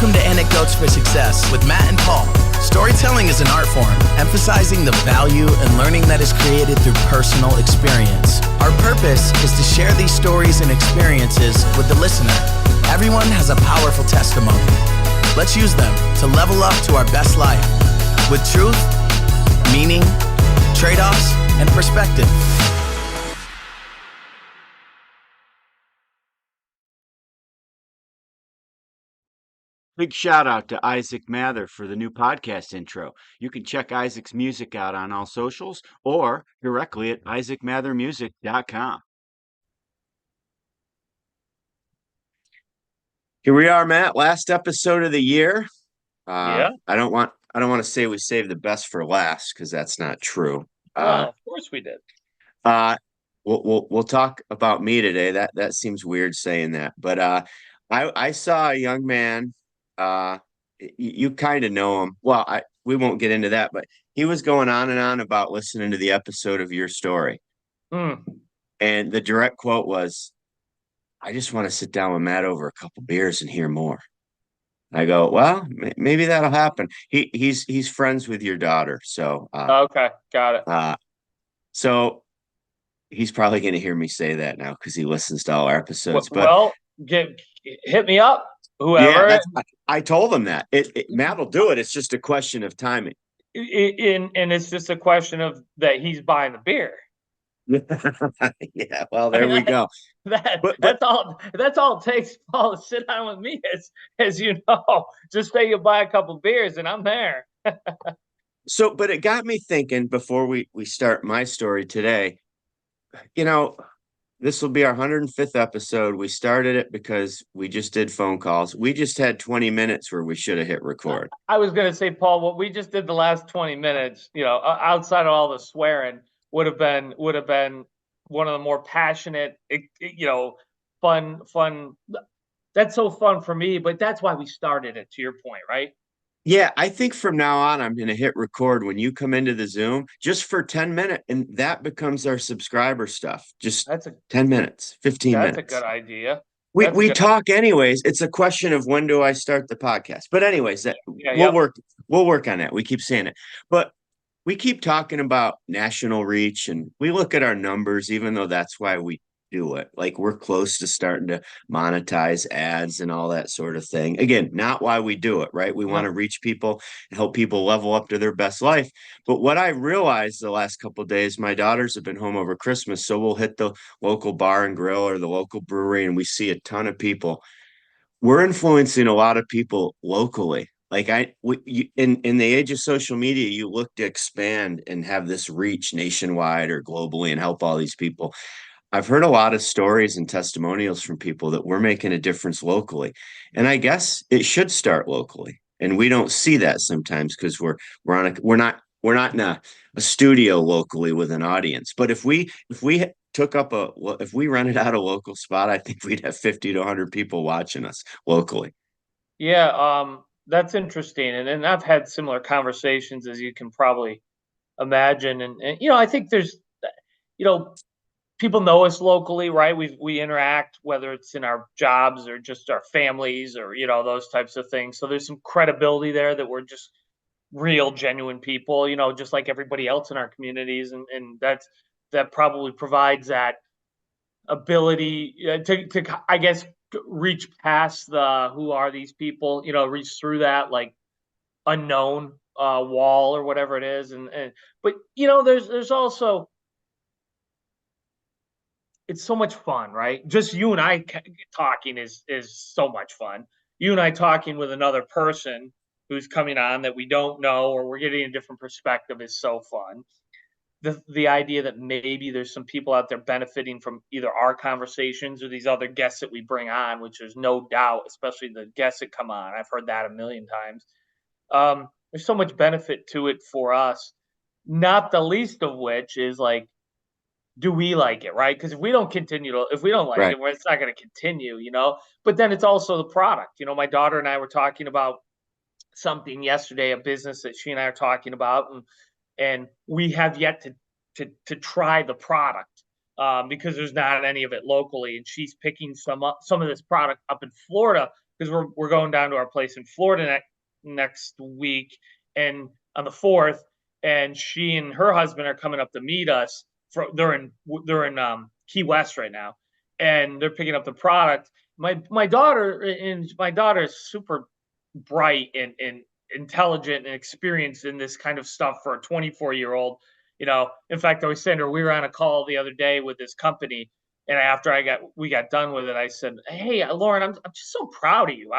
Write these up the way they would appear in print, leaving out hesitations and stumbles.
Welcome to Anecdotes for Success with Matt and Paul. Storytelling is an art form, emphasizing the value and learning that is created through personal experience. Our purpose is to share these stories and experiences with the listener. Everyone has a powerful testimony. Let's use them to level up to our best life with truth, meaning, trade-offs, and perspective. Big shout out to Isaac Mather for the new podcast intro. You can check Isaac's music out on all socials or directly at isaacmathermusic.com. Here we are, Matt. Last episode of the year. Yeah. I don't want to say we saved the best for last because that's not true. Of course we did. We'll talk about me today. That seems weird saying that, but I saw a young man. You kind of know him. Well, we won't get into that, but he was going on and on about listening to the episode of your story. And the direct quote was, "I just want to sit down with Matt over a couple beers and hear more." I go, well, maybe that'll happen. He's friends with your daughter, so okay, got it. So he's probably going to hear me say that now because he listens to all our episodes. Hit me up. Whoever. Yeah, I told him that Matt will do it. It's just a question of timing. And it's just a question of that he's buying the beer. Yeah, well, there we go. That's all it takes, Paul, to sit down with me as you know. Just say you buy a couple beers and I'm there. But it got me thinking before we start my story today. This will be our 105th episode. We started it because we just did phone calls. We just had 20 minutes where we should have hit record. I was going to say, Paul, what we just did the last 20 minutes, outside of all the swearing, would have been one of the more passionate, fun. That's so fun for me, but that's why we started it, to your point, right? Yeah, I think from now on, I'm going to hit record when you come into the Zoom just for 10 minutes. And that becomes our subscriber stuff. Just 10 minutes, 15 minutes. That's a good idea. We talk anyways. It's a question of when do I start the podcast. But anyways, we'll work on that. We keep saying it. But we keep talking about national reach and we look at our numbers, even though that's why we do it. Like we're close to starting to monetize ads and all that sort of thing. Again, not why we do it, right? We want to reach people and help people level up to their best life. But what I realized the last couple of days, my daughters have been home over Christmas, so we'll hit the local bar and grill or the local brewery and we see a ton of people. We're influencing a lot of people locally. Like in the age of social media, you look to expand and have this reach nationwide or globally and help all these people. I've heard a lot of stories and testimonials from people that we're making a difference locally. And I guess it should start locally. And we don't see that sometimes because we're not in a studio locally with an audience. But if we rented out a local spot, I think we'd have 50 to 100 people watching us locally. Yeah, that's interesting. And I've had similar conversations as you can probably imagine. And I think there's, people know us locally, right? We interact, whether it's in our jobs or just our families or, those types of things. So there's some credibility there that we're just real, genuine people, just like everybody else in our communities. And that probably provides that ability to, I guess, reach past the, who are these people, reach through that like unknown wall or whatever it is. But, there's also, it's so much fun, right? Just you and I talking is so much fun. You and I talking with another person who's coming on that we don't know, or we're getting a different perspective is so fun. The idea that maybe there's some people out there benefiting from either our conversations or these other guests that we bring on, which there's no doubt, especially the guests that come on. I've heard that a million times. There's so much benefit to it for us, not the least of which is like, do we like it, right? Because if we don't like it, it's not going to continue, But then it's also the product. My daughter and I were talking about something yesterday, a business that she and I are talking about, and we have yet to try the product because there's not any of it locally, and she's picking some of this product up in Florida because we're going down to our place in Florida next week, and on the 4th, and she and her husband are coming up to meet us. They're in Key West right now, and they're picking up the product. My daughter is super bright and intelligent and experienced in this kind of stuff for a 24-year-old. In fact, I was saying to her, we were on a call the other day with this company, and after we got done with it, I said, "Hey, Lauren, I'm just so proud of you.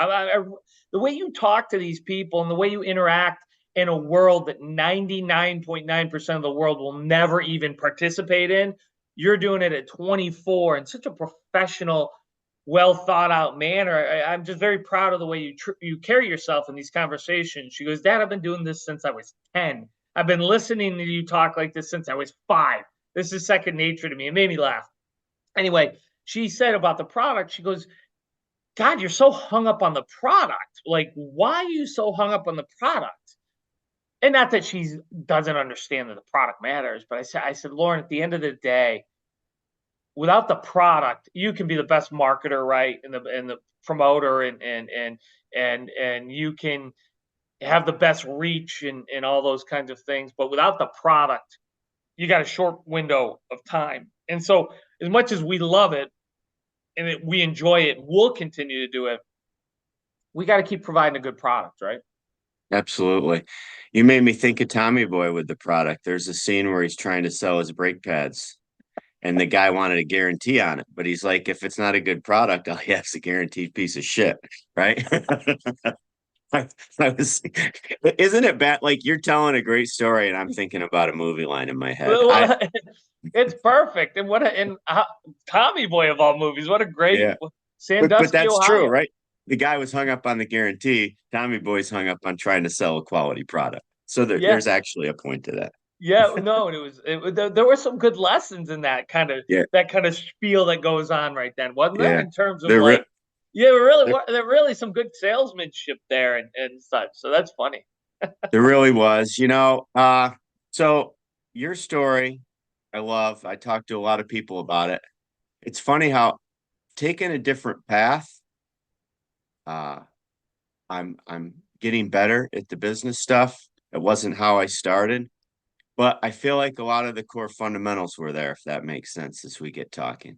The way you talk to these people and the way you interact in a world that 99.9% of the world will never even participate in, you're doing it at 24 in such a professional, well thought out manner. I'm just very proud of the way you carry yourself in these conversations." She goes, "Dad, I've been doing this since I was 10. I've been listening to you talk like this since I was 5. This is second nature to me." It made me laugh. Anyway, she said about the product, she goes, "God, you're so hung up on the product. Like, why are you so hung up on the product?" And not that she doesn't understand that the product matters, but I said, "Lauren, at the end of the day, without the product, you can be the best marketer, right, and the promoter, and you can have the best reach and all those kinds of things. But without the product, you got a short window of time. And so, as much as we love it and we enjoy it, we'll continue to do it. We got to keep providing a good product, right?" Absolutely. You made me think of Tommy Boy with the product. There's a scene where he's trying to sell his brake pads, and the guy wanted a guarantee on it, but he's like, if it's not a good product, all he has is a guaranteed piece of shit, right? Isn't it bad? Like, you're telling a great story, and I'm thinking about a movie line in my head. It's perfect. And Tommy Boy of all movies, what a great Sandusky, but that's Ohio. true, right? The guy was hung up on the guarantee. Tommy Boy's hung up on trying to sell a quality product. So there's actually a point to that. Yeah, no, there were some good lessons in that kind of spiel that goes on right then, wasn't there? In terms of there really some good salesmanship there and such. So that's funny. There really was, so your story, I love. I talked to a lot of people about it. It's funny how taking a different path, I'm getting better at the business stuff. It wasn't how I started, but I feel like a lot of the core fundamentals were there, if that makes sense, as we get talking.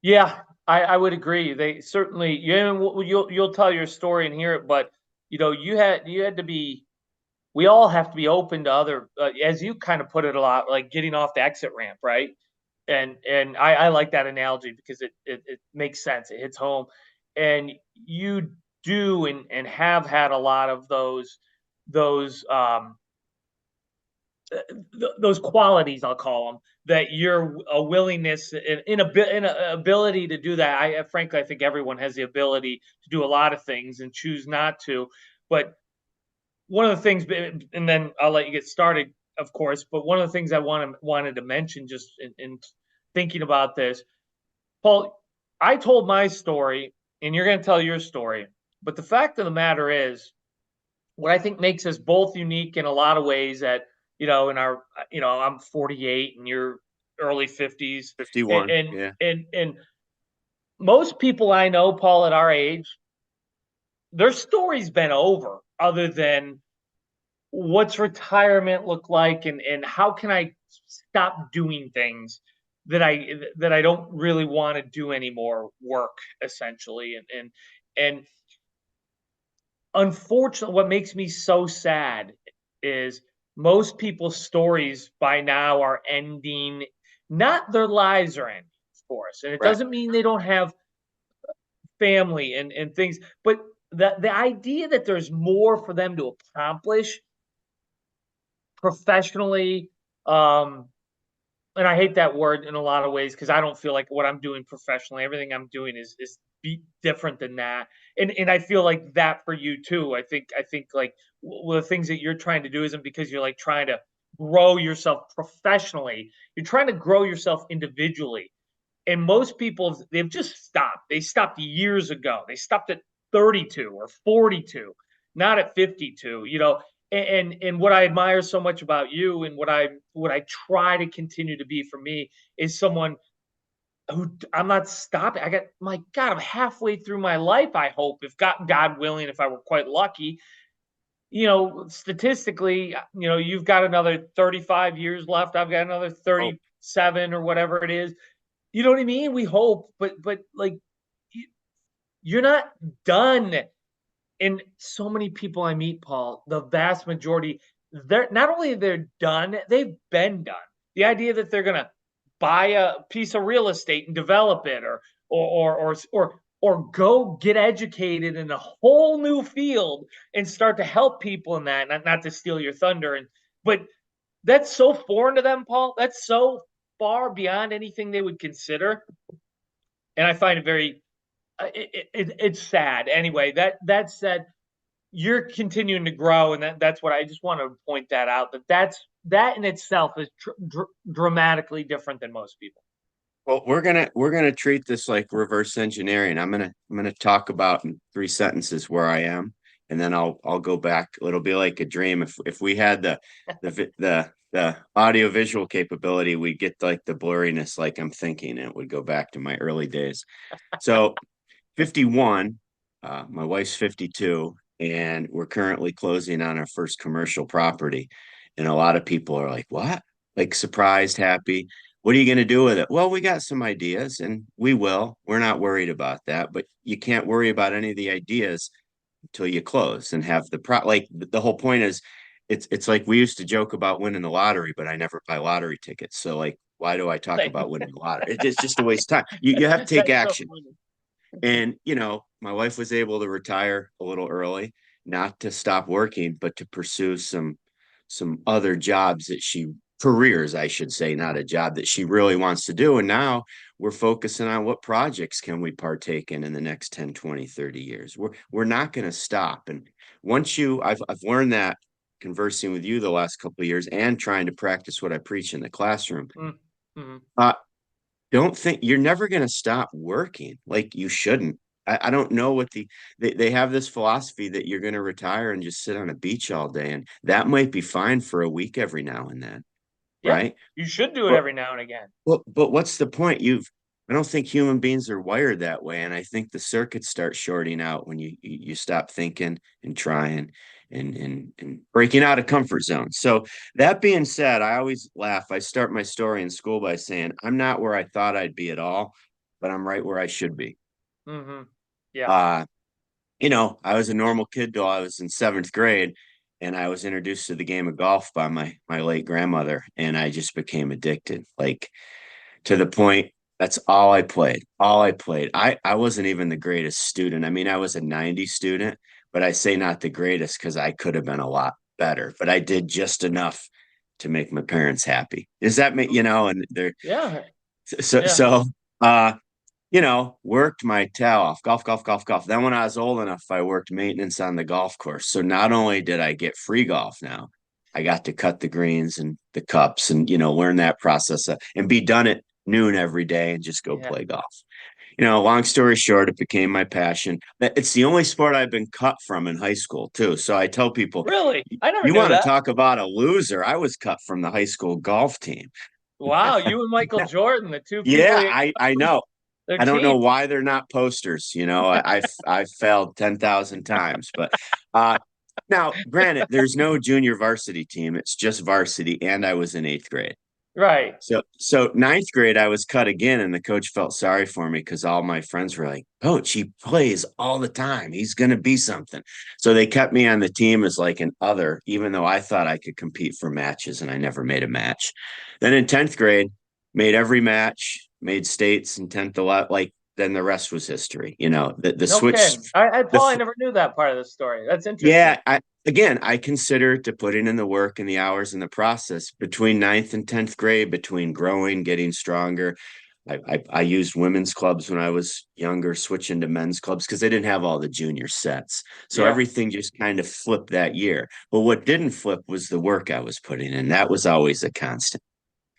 Yeah, I would agree. They certainly, you'll tell your story and hear it, but you had to be. We all have to be open to other, as you kind of put it a lot, like getting off the exit ramp, right? And I like that analogy because it makes sense. It hits home, and you do and have had a lot of those qualities, I'll call them, that you're a willingness in a ability to do that. Frankly, I think everyone has the ability to do a lot of things and choose not to. But one of the things, and then I'll let you get started, of course, but one of the things I wanted to mention just in thinking about this, Paul, I told my story and you're going to tell your story. But the fact of the matter is, what I think makes us both unique in a lot of ways that, in our, I'm 48 and you're early 50s. 51. And most people I know, Paul, at our age, their story's been over, other than what's retirement look like and how can I stop doing things that I don't really want to do anymore, work essentially. And unfortunately, what makes me so sad is most people's stories by now are ending, not their lives are ending, of course. And it doesn't mean they don't have family and things, but the idea that there's more for them to accomplish professionally, and I hate that word in a lot of ways because I don't feel like what I'm doing professionally, everything I'm doing is different than that. And I feel like that for you too. I think like the things that you're trying to do isn't because you're like trying to grow yourself professionally. You're trying to grow yourself individually. And most people, they've just stopped. They stopped years ago. They stopped at 32 or 42, not at 52, and what I admire so much about you and what I try to continue to be for me is someone I'm not stopping. My God, I'm halfway through my life. I hope, if God willing, if I were quite lucky, statistically, you've got another 35 years left. I've got another 37 or whatever it is. You know what I mean? We hope, but like, you're not done. And so many people I meet, Paul, the vast majority, they're not only they're done, they've been done. The idea that they're gonna buy a piece of real estate and develop it, or go get educated in a whole new field and start to help people in that. Not to steal your thunder, but that's so foreign to them, Paul. That's so far beyond anything they would consider, and I find it very it's sad. Anyway, that said, you're continuing to grow, and that's what I just want to point that out. That in itself is dramatically different than most people. Well, we're gonna treat this like reverse engineering. I'm gonna talk about in 3 sentences where I am, and then I'll go back. It'll be like a dream. If we had the audio visual capability, we'd get like the blurriness, like I'm thinking, and it would go back to my early days. So 51, my wife's 52, and we're currently closing on our first commercial property. And a lot of people are like, what? Like surprised, happy. What are you going to do with it? Well, we got some ideas and we will. We're not worried about that, but you can't worry about any of the ideas until you close and have like the whole point is it's like we used to joke about winning the lottery, but I never buy lottery tickets. So like, why do I talk about winning the lottery? It's just a waste of time. You have to take action. And, my wife was able to retire a little early, not to stop working, but to pursue some other jobs careers, I should say, not a job that she really wants to do. And now we're focusing on what projects can we partake in the next 10, 20, 30 years. We're not going to stop. And I've learned that conversing with you the last couple of years and trying to practice what I preach in the classroom. Mm-hmm. Don't think you're never going to stop working. Like you shouldn't. I don't know what they have this philosophy that you're going to retire and just sit on a beach all day. And that might be fine for a week every now and then. Yeah, right. You should do it every now and again. But what's the point? I don't think human beings are wired that way. And I think the circuits start shorting out when you stop thinking and trying and breaking out of comfort zone. So that being said, I always laugh. I start my story in school by saying, I'm not where I thought I'd be at all, but I'm right where I should be. Mm-hmm. Yeah. I was a normal kid till I was in 7th grade, and I was introduced to the game of golf by my late grandmother, and I just became addicted, like to the point that's all I played. I wasn't even the greatest student. I mean, I was a 90 student, but I say not the greatest because I could have been a lot better, but I did just enough to make my parents happy. Does that make, and they're, yeah. So, worked my tail off, golf. Then when I was old enough, I worked maintenance on the golf course. So not only did I get free golf now, I got to cut the greens and the cups and, learn that process and be done at noon every day and just go play golf. Long story short, it became my passion. It's the only sport I've been cut from in high schoul too. So I tell people, really, I never you knew want to that. talk about a loser? I was cut from the high school golf team. Wow, you and Michael Jordan, the two people. Yeah, I know. I don't know why they're not posters. I've failed 10,000 times, but now, granted, there's no junior varsity team. It's just varsity, and I was in 8th grade. Right. So 9th grade, I was cut again, and the coach felt sorry for me because all my friends were like, "Coach, he plays all the time. He's going to be something." So they kept me on the team as like an other, even though I thought I could compete for matches, and I never made a match. Then in 10th grade, made every match, made states in 10th, then the rest was history. The no switch. Paul, I never knew that part of the story. That's interesting. Yeah. I consider to putting in the work and the hours and the process between 9th and 10th grade, between growing, getting stronger. I used women's clubs when I was younger, switching to men's clubs because they didn't have all the junior sets. So everything just kind of flipped that year. But what didn't flip was the work I was putting in. That was always a constant.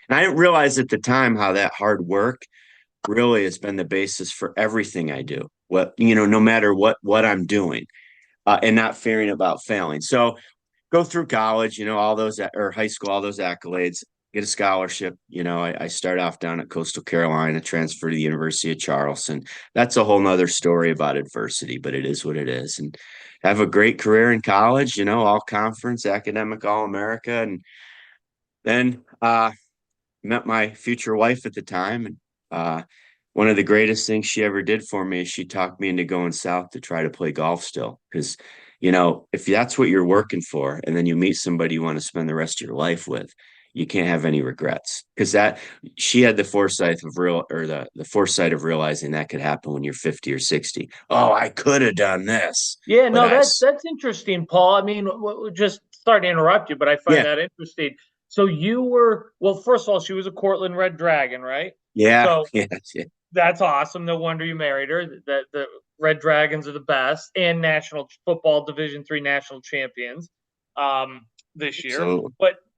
And I didn't realize at the time how that hard work really has been the basis for everything I do. No matter what I'm doing, and not fearing about failing. So go through college, all those, or high school, all those accolades. get a scholarship. I start off down at Coastal Carolina, transfer to the University of Charleston. That's a whole nother story about adversity, but it is what it is. And have a great career in college, all conference, academic, all America. And then met my future wife at the time. And one of the greatest things she ever did for me is she talked me into going south to try to play golf still. Because, if that's what you're working for, and then you meet somebody you want to spend the rest of your life with, you can't have any regrets. Because she had the foresight of the foresight of realizing that could happen when you're 50 or 60. Oh, I could have done this. Yeah, no, that's interesting, Paul. I mean, just sorry to interrupt you, but I find that interesting. So you were, well, first of all, she was a Cortland Red Dragon, right? Yeah. So yeah. that's awesome. No wonder you married her. That the Red Dragons are the best and national football Division III national champions this year. Absolutely.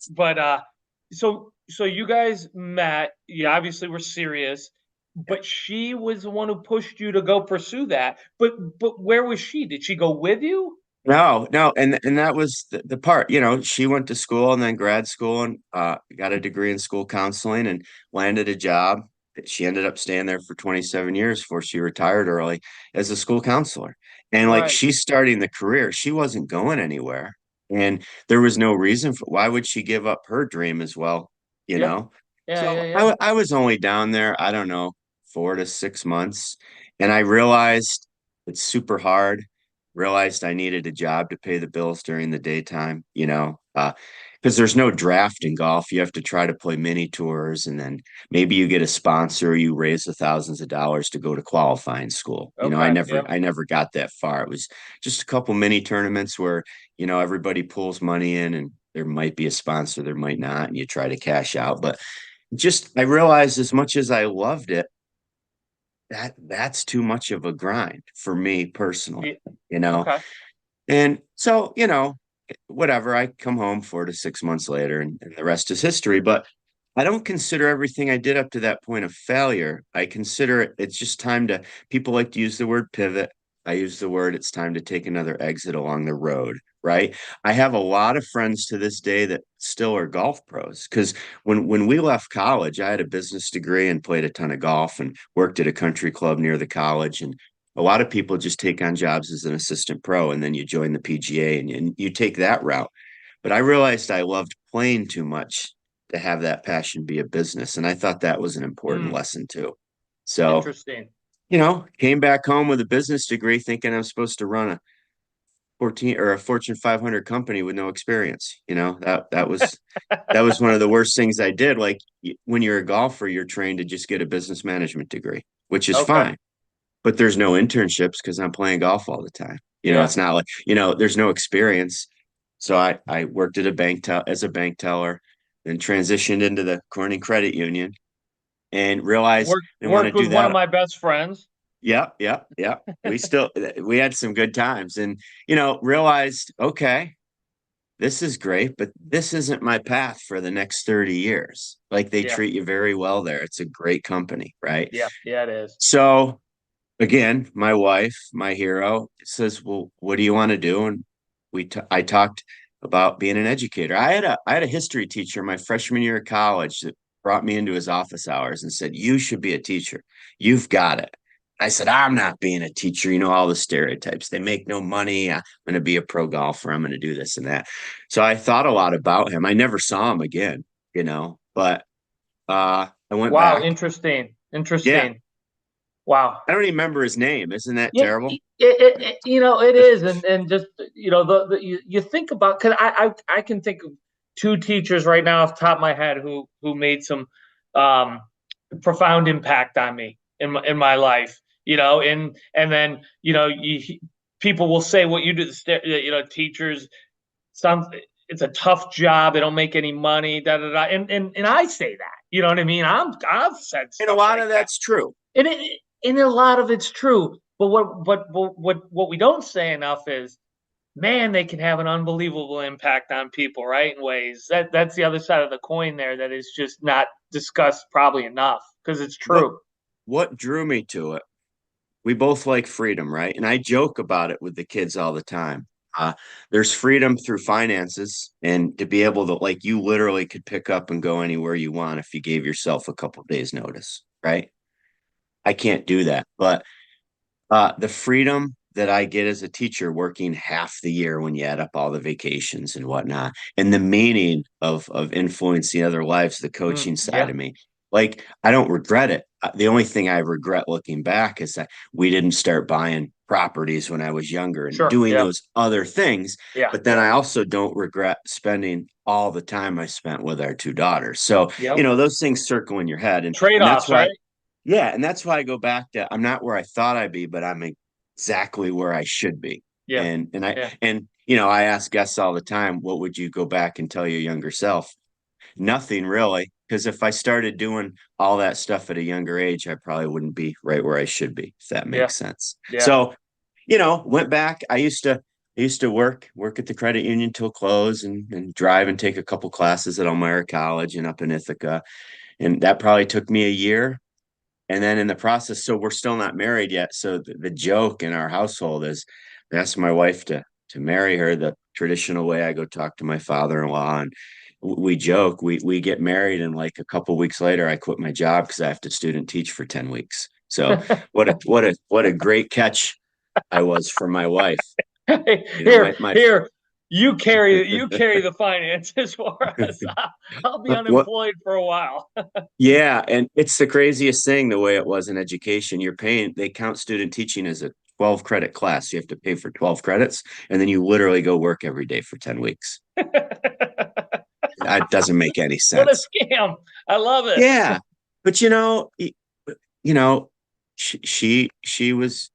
But so you guys met. You obviously were serious, but she was the one who pushed you to go pursue that. But where was she? Did she go with you? No, and that was the part. She went to school and then grad school and got a degree in school counseling and landed a job. She ended up staying there for 27 years before she retired early as a school counselor. And like she's starting the career, she wasn't going anywhere. And there was no reason for why would she give up her dream as well, you know? I was only down there, I don't know, 4 to 6 months. And I realized it's super hard. Realized I needed a job to pay the bills during the daytime, because there's no draft in golf. You have to try to play mini tours, and then maybe you get a sponsor, or you raise the thousands of dollars to go to qualifying school. I never got that far. It was just a couple mini tournaments where, everybody pulls money in, and there might be a sponsor, there might not, and you try to cash out. But I realized as much as I loved it, that's too much of a grind for me personally, Okay. And so, whatever, I come home 4 to 6 months later and the rest is history. But I don't consider everything I did up to that point a failure. I consider it's just time to, people like to use the word pivot. I use the word, it's time to take another exit along the road, right? I have a lot of friends to this day that still are golf pros because when we left college, I had a business degree and played a ton of golf and worked at a country club near the college. And a lot of people just take on jobs as an assistant pro and then you join the PGA and you take that route. But I realized I loved playing too much to have that passion be a business. And I thought that was an important lesson too. So interesting. Came back home with a business degree thinking I'm supposed to run a Fortune 500 company with no experience. That was one of the worst things I did. Like when you're a golfer, you're trained to just get a business management degree, which is fine. But there's no internships because I'm playing golf all the time. It's not like, there's no experience. So I worked at a bank as a bank teller, then transitioned into the Corning Credit Union and realized I worked with one of my best friends. Yeah. We had some good times and, realized, okay, this is great, but this isn't my path for the next 30 years. Like they treat you very well there. It's a great company, right? Yeah, it is. So again, my wife, my hero, says, well, what do you want to do? And I talked about being an educator. I had a history teacher my freshman year of college that brought me into his office hours and said, you should be a teacher. You've got it. I said, I'm not being a teacher. All the stereotypes. They make no money. I'm going to be a pro golfer. I'm going to do this and that. So I thought a lot about him. I never saw him again, but I went back. Wow, interesting. Yeah. Wow. I don't even remember his name. Isn't that terrible? It is. And just, you think about, because I can think of two teachers right now off the top of my head who made some profound impact on me in my life, and then, people will say what you do, teachers, it's a tough job. They don't make any money, and I say that, you know what I mean? I've said stuff and a lot like of that's true. And a lot of it's true. But what we don't say enough is, man, they can have an unbelievable impact on people, right? In ways that's the other side of the coin there that is just not discussed probably enough because it's true. What drew me to it? We both like freedom, right? And I joke about it with the kids all the time. Uh, there's freedom through finances, and to be able to, like, you literally could pick up and go anywhere you want if you gave yourself a couple days notice, right? I can't do that. But the freedom that I get as a teacher working half the year when you add up all the vacations and whatnot, and the meaning of influencing other lives, the coaching side Yeah. of me, like, I don't regret it. The only thing I regret looking back is that we didn't start buying properties when I was younger and Sure. doing Yeah. those other things. Yeah. But then I also don't regret spending all the time I spent with our two daughters. So, Yep. those things circle in your head. And that's Trade-offs, why, right? yeah, and that's why I go back to, I'm not where I thought I'd be, but I'm exactly where I should be. Yeah. Yeah. And I ask guests all the time, what would you go back and tell your younger self? Nothing really, because if I started doing all that stuff at a younger age, I probably wouldn't be right where I should be, if that Yeah. makes sense. Yeah. So, went back. I used to work at the credit union till close, and drive and take a couple classes at Elmira College and up in Ithaca. And that probably took me a year. And then in the process, so we're still not married yet. So the joke in our household is, I asked my wife to marry her the traditional way. I go talk to my father-in-law, and we joke, we get married, and like a couple weeks later, I quit my job because I have to student teach for 10 weeks. So what a great catch I was for my wife. Here, you carry the finances for us. I'll be what unemployed for a while. Yeah, and it's the craziest thing, the way it was in education. They count student teaching as a 12 credit class. You have to pay for 12 credits, and then you literally go work every day for 10 weeks. That doesn't make any What a sense. scam. I love it. Yeah. But she was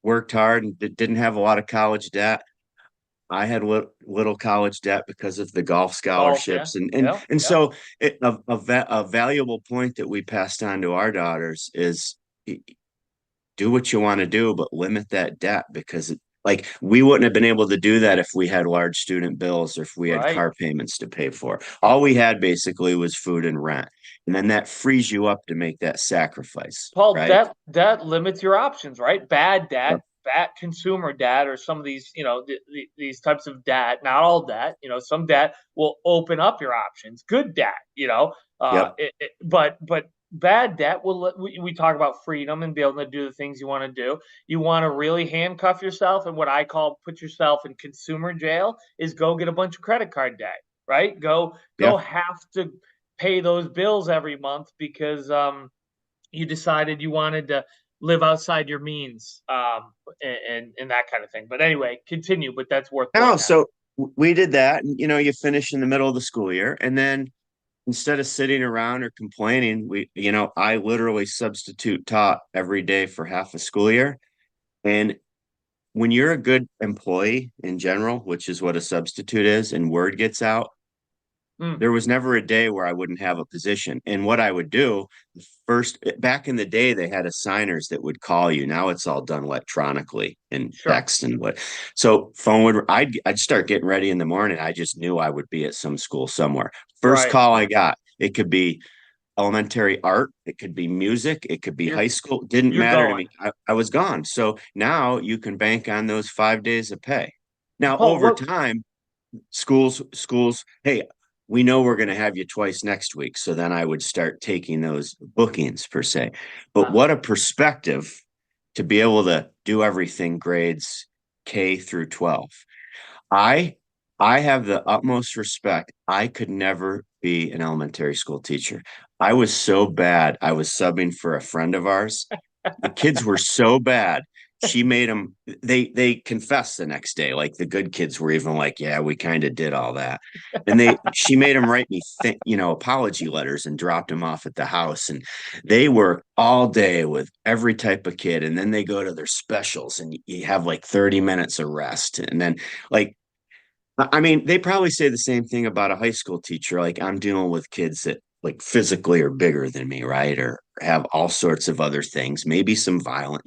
worked hard and didn't have a lot of college debt. I had little college debt because of the golf Golf, yeah. scholarships, and Yeah. Yeah. so a valuable point that we passed on to our daughters is, do what you want to do, but limit that debt, because like, we wouldn't have been able to do that if we had large student bills or if we had Right. car payments to pay for. All we had basically was food and rent, and then that frees you up to make that sacrifice, Paul, right? that limits your options, right? Bad debt, Yep. bad consumer debt, or some of these, these types of debt. Not all debt, some debt will open up your options. Good debt, Yep. but bad debt will. We talk about freedom and be able to do the things you want to do. You want to really handcuff yourself, and what I call put yourself in consumer jail is go get a bunch of credit card debt, right? Go Yeah. have to pay those bills every month because you decided you wanted to live outside your means, and that kind of thing. But anyway, continue. But that's worth pointing No, out. so we did that, and you finish in the middle of the school year, and then instead of sitting around or complaining, I literally substitute taught every day for half a school year. And when you're a good employee in general, which is what a substitute is, and word gets out, there was never a day where I wouldn't have a position. And what I would do first, back in the day, they had assigners that would call you. Now it's all done electronically and Sure. text and what. So I'd start getting ready in the morning. I just knew I would be at some school somewhere. First Right. call I got, it could be elementary art, it could be music, it could be high school. Didn't matter to me. I was gone. So now you can bank on those 5 days of pay. Now, Paul, over time, schools, hey, we know we're going to have you twice next week. So then I would start taking those bookings per se. But what a perspective to be able to do everything grades K through 12. I have the utmost respect. I could never be an elementary school teacher. I was so bad. I was subbing for a friend of ours. The kids were so bad. She made them, they confessed the next day. Like, the good kids were even like, yeah, we kind of did all that. And she made them write me, apology letters, and dropped them off at the house. And they work all day with every type of kid. And then they go to their specials, and you have like 30 minutes of rest. And then, like, I mean, they probably say the same thing about a high school teacher. Like, I'm dealing with kids that, like, physically are bigger than me, right? Or have all sorts of other things, maybe some violent,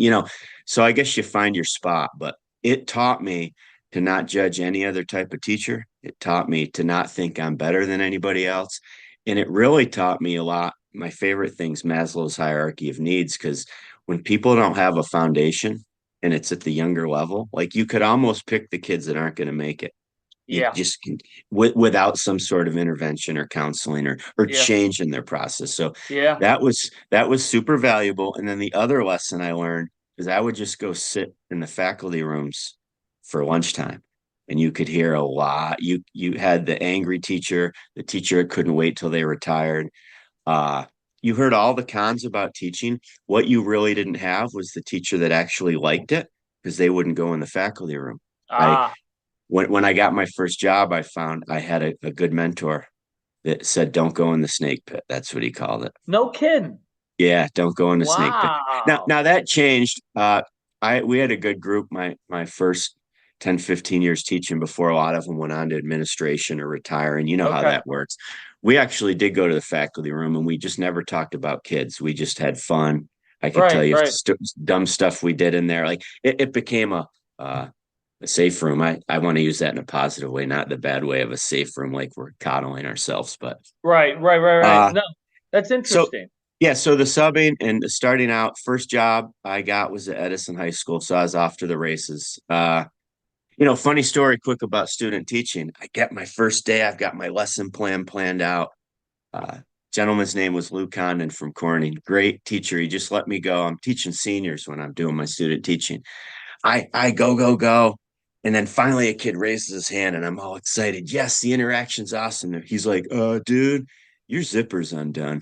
So I guess you find your spot, but it taught me to not judge any other type of teacher. It taught me to not think I'm better than anybody else. And it really taught me a lot. My favorite thing's Maslow's hierarchy of needs, because when people don't have a foundation and it's at the younger level, like you could almost pick the kids that aren't going to make it. You Yeah. just can, without some sort of intervention or counseling or Yeah. change in their process. So Yeah. that was super valuable. And then the other lesson I learned is I would just go sit in the faculty rooms for lunchtime, and you could hear a lot. You had the angry teacher, the teacher that couldn't wait till they retired. Uh, you heard all the cons about teaching. What you really didn't have was the teacher that actually liked it, because they wouldn't go in the faculty room. I Ah, when I got my first job, I found I had a good mentor that said, "Don't go in the snake pit." That's what he called it. no kidding. Yeah, don't go in the snake pit. Now, Wow. now that changed. We had a good group my first 10, 15 years teaching, before a lot of them went on to administration or retire. And you know how Okay. that works. We actually did go to the faculty room, and we just never talked about kids. We just had fun. I could tell Right. you Right. dumb stuff we did in there. Like it became a safe room. I want to use that in a positive way, not the bad way of a safe room, like we're coddling ourselves. But Right. Right. Right. Right. uh, No, that's so interesting. yeah, so the subbing and the starting out, first job I got was at Edison High School, so I was off to the races. Funny story, quick about student teaching. I get my first day, I've got my lesson plan planned out. Uh, Gentleman's name was Lou Condon from Corning. Great teacher. He just let me go. I'm teaching seniors when I'm doing my student teaching. I go. And then finally a kid raises his hand, and I'm all excited. Yes, the interaction's awesome. He's like, dude, your zipper's undone.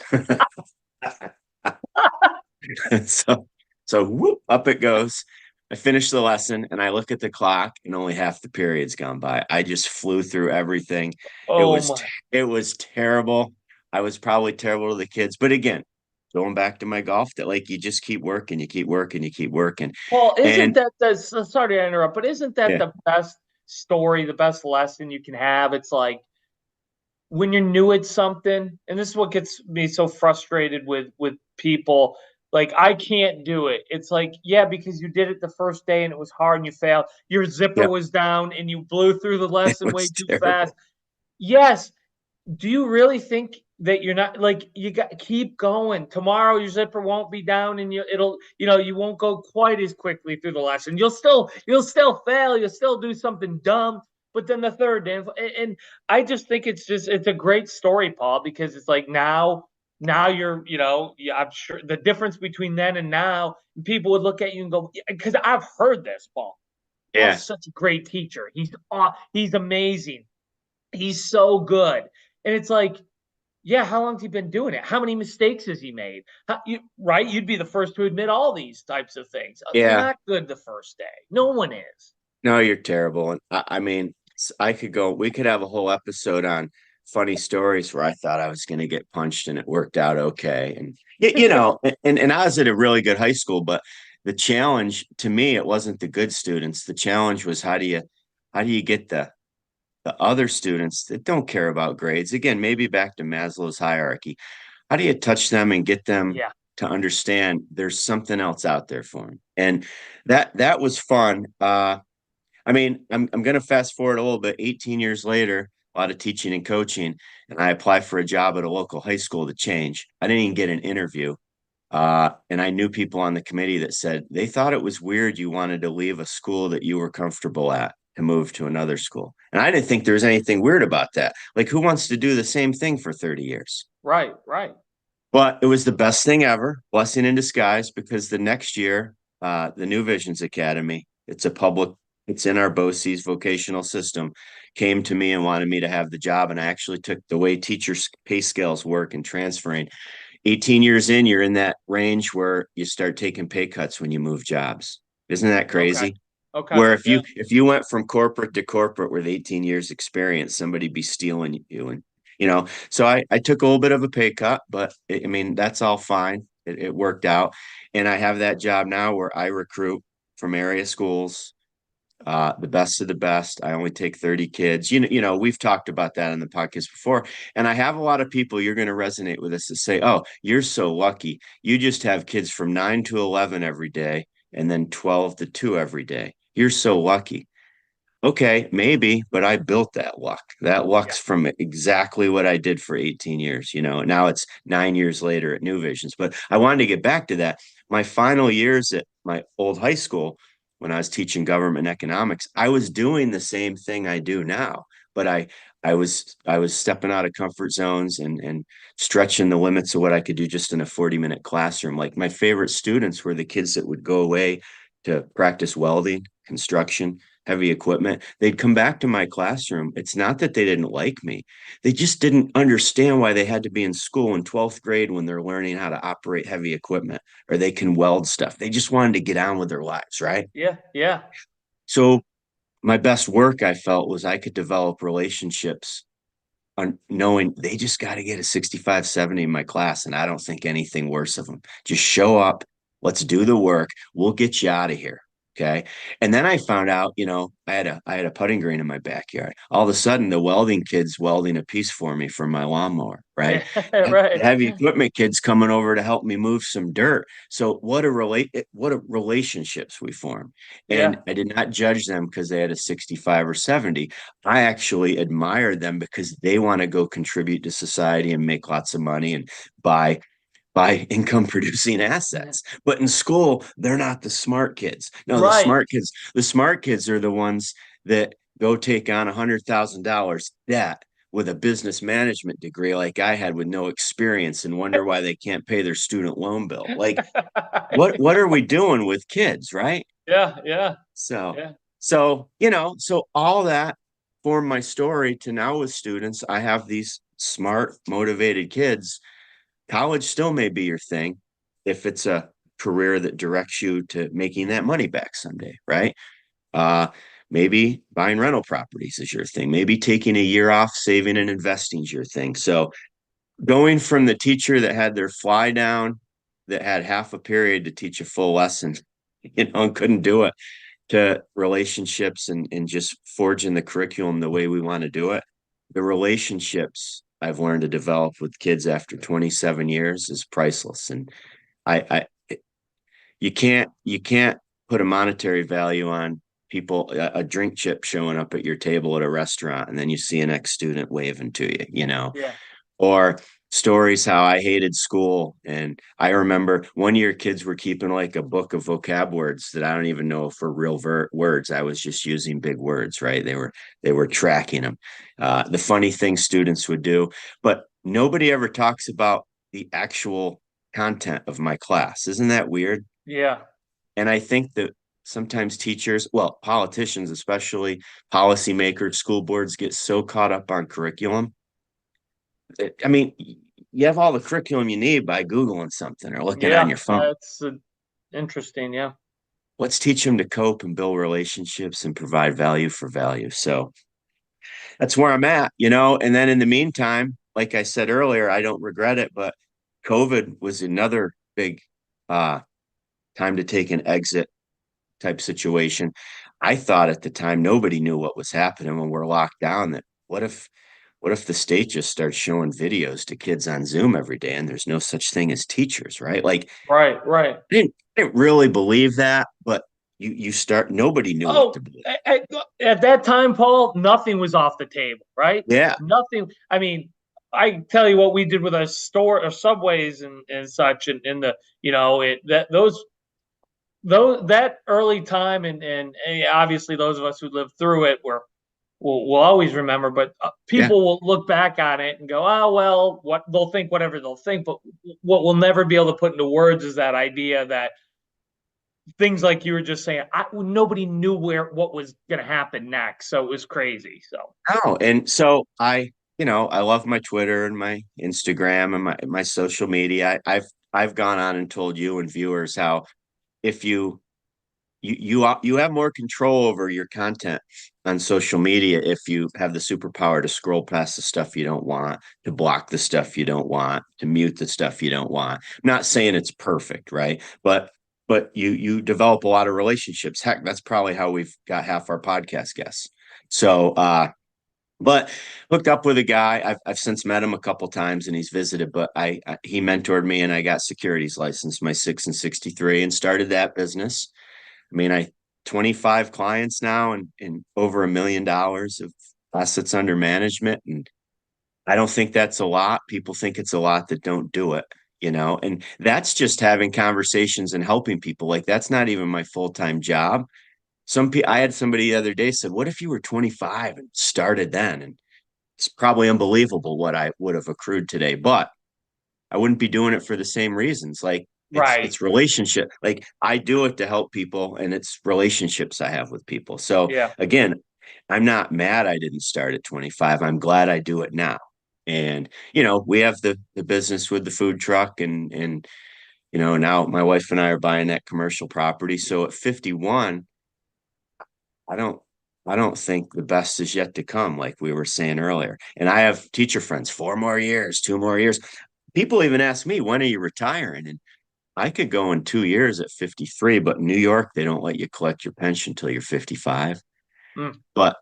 so so whoop, up it goes. I finish the lesson, and I look at the clock, and only half the period's gone by. I just flew through everything. It Oh was my. it was terrible. I was probably terrible to the kids, but again, going back to my golf, that like you just keep working, you keep working, you keep working. Well, isn't And that the, sorry to interrupt, but isn't that yeah, the best story, the best lesson you can have? It's like when you're new at something, and this is what gets me so frustrated with people. Like, I can't do it. It's like, yeah, because you did it the first day and it was hard and you failed. Your zipper yeah, was down and you blew through the it lesson way was too fast. terrible. Yes. Do you really think that you're not, like, you got keep going? Tomorrow your zipper won't be down and you won't go quite as quickly through the lesson. You'll still fail, you'll still do something dumb, but then the third day, and I just think it's a great story, Paul, because it's like now you're, yeah, I'm sure the difference between then and now, people would look at you and go, because I've heard this, Paul. Yeah, Paul's such a great teacher. He's amazing. He's so good. And it's like, yeah, how long has he been doing it? How many mistakes has he made? Right? You'd be the first to admit all these types of things. You're yeah. not good the first day. No one is. No, you're terrible. And I mean, we could have a whole episode on funny stories where I thought I was going to get punched and it worked out okay. And, and I was at a really good high school, but the challenge to me, it wasn't the good students. The challenge was how do you get the other students that don't care about grades? Again, maybe back to Maslow's hierarchy. How do you touch them and get them Yeah. to understand there's something else out there for them? And that was fun. I mean, I'm going to fast forward a little bit. 18 years later, a lot of teaching and coaching, and I apply for a job at a local high school to change. I didn't even get an interview. And I knew people on the committee that said they thought it was weird you wanted to leave a school that you were comfortable at to move to another school. And I didn't think there was anything weird about that. Like, who wants to do the same thing for 30 years? Right. Right. But it was the best thing ever, blessing in disguise, because the next year, the New Visions Academy, it's in our BOCES vocational system, came to me and wanted me to have the job. And I actually took the way teachers' pay scales work and transferring. 18 years in, you're in that range where you start taking pay cuts when you move jobs. Isn't that Okay. crazy? Okay. Where if Yeah. you went from corporate to corporate with 18 years experience, somebody'd be stealing you. And so I took a little bit of a pay cut, but I mean, that's all fine. It worked out. And I have that job now where I recruit from area schools, the best of the best. I only take 30 kids. We've talked about that in the podcast before. And I have a lot of people, you're going to resonate with this, to say, oh, you're so lucky. You just have kids from 9 to 11 every day and then 12 to 2 every day. You're so lucky. Okay, maybe, but I built that luck. That Yeah. luck's from exactly what I did for 18 years. Now it's 9 years later at New Visions. But I wanted to get back to that. My final years at my old high school, when I was teaching government economics, I was doing the same thing I do now, but I was stepping out of comfort zones and stretching the limits of what I could do just in a 40-minute classroom. Like my favorite students were the kids that would go away to practice welding, construction, heavy equipment. They'd come back to my classroom. It's not that they didn't like me. They just didn't understand why they had to be in school in 12th grade when they're learning how to operate heavy equipment or they can weld stuff. They just wanted to get on with their lives, right? Yeah, yeah. So my best work I felt was I could develop relationships on knowing they just got to get a 65, 70 in my class. And I don't think anything worse of them. Just show up. Let's do the work. We'll get you out of here. Okay. And then I found out, I had a putting green in my backyard. All of a sudden, the welding kid's welding a piece for me for my lawnmower, right? Yeah, The right. heavy equipment kid's coming over to help me move some dirt. So what a relationships we form. And Yeah. I did not judge them because they had a 65 or 70. I actually admired them because they want to go contribute to society and make lots of money and buy income producing Yeah. assets. But in school, they're not the smart kids. No, Right. the smart kids are the ones that go take on $100,000 debt with a business management degree like I had with no experience and wonder why they can't pay their student loan bill. Like what are we doing with kids, right? Yeah, yeah, So yeah. so all that formed my story to now with students. I have these smart, motivated kids. College still may be your thing if it's a career that directs you to making that money back someday, right? Uh, maybe buying rental properties is your thing. Maybe taking a year off, saving and investing is your thing. So going from the teacher that had their fly down, that had half a period to teach a full lesson, and couldn't do it, to relationships and just forging the curriculum the way we want to do it. The relationships I've learned to develop with kids after 27 years is priceless. And I you can't put a monetary value on people, a drink chip showing up at your table at a restaurant, and then you see an ex-student waving to you, Yeah. or stories how I hated school. And I remember one year kids were keeping like a book of vocab words that I don't even know if were real words. I was just using big words, right? They were tracking them. The funny thing students would do, but nobody ever talks about the actual content of my class. Isn't that weird? Yeah. And I think that sometimes teachers, well, politicians, especially policymakers, school boards get so caught up on curriculum. I mean, you have all the curriculum you need by Googling something or looking on Yeah, your phone. that's interesting. Yeah. Let's teach them to cope and build relationships and provide value for value. So that's where I'm at. And then in the meantime, like I said earlier, I don't regret it, but COVID was another big uh, time to take an exit type situation. I thought at the time nobody knew what was happening when we're locked down. That what if the state just starts showing videos to kids on Zoom every day and there's no such thing as teachers, right? Like Right, right. I didn't really believe that, but you start nobody knew what to Oh, believe. at that time, Paul, nothing was off the table, right? Yeah, Nothing. I mean, I tell you what we did with our store or subways and such, and the it that those that early time and obviously those of us who lived through it will always remember. But yeah. people will look back on it and go, oh well, what they'll think, whatever they'll think. But what we'll never be able to put into words is that idea that things like you were just saying, nobody knew what was going to happen next, so it was crazy. So Oh, and so I love my Twitter and my Instagram and my social media. I've gone on and told you and viewers how if you have more control over your content on social media if you have the superpower to scroll past the stuff you don't want, to block the stuff you don't want, to mute the stuff you don't want. I'm not saying it's perfect, right? But you develop a lot of relationships. Heck, that's probably how we've got half our podcast guests. So but hooked up with a guy. I've since met him a couple times and he's visited, but he mentored me and I got securities license, my 6 and 63, and started that business. I mean, 25 clients now and over $1 million of assets under management. And I don't think that's a lot. People think it's a lot that don't do it. And that's just having conversations and helping people. Like that's not even my full-time job. I had somebody the other day said, what if you were 25 and started then? And it's probably unbelievable what I would have accrued today, but I wouldn't be doing it for the same reasons. Like Right. it's relationship. Like I do it to help people, and it's relationships I have with people. So Yeah. again, I'm not mad I didn't start at 25. I'm glad I do it now. And we have the business with the food truck, and now my wife and I are buying that commercial property. So at 51, I don't I don't think the best is yet to come, like we were saying earlier. And I have teacher friends, 4 more years, 2 more years. People even ask me, when are you retiring? And I could go in 2 years at 53, but in New York, they don't let you collect your pension until you're 55. Mm. But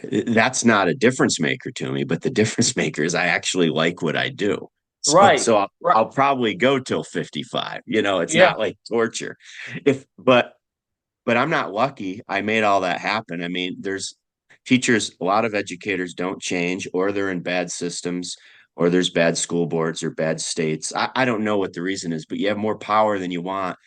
that's not a difference maker to me. But the difference maker is I actually like what I do. So, Right. so I'll, Right. I'll probably go till 55. It's Yeah. not like torture. But I'm not lucky. I made all that happen. I mean, there's teachers, a lot of educators don't change, or they're in bad systems, or there's bad school boards or bad states. I don't know what the reason is, but you have more power than you want,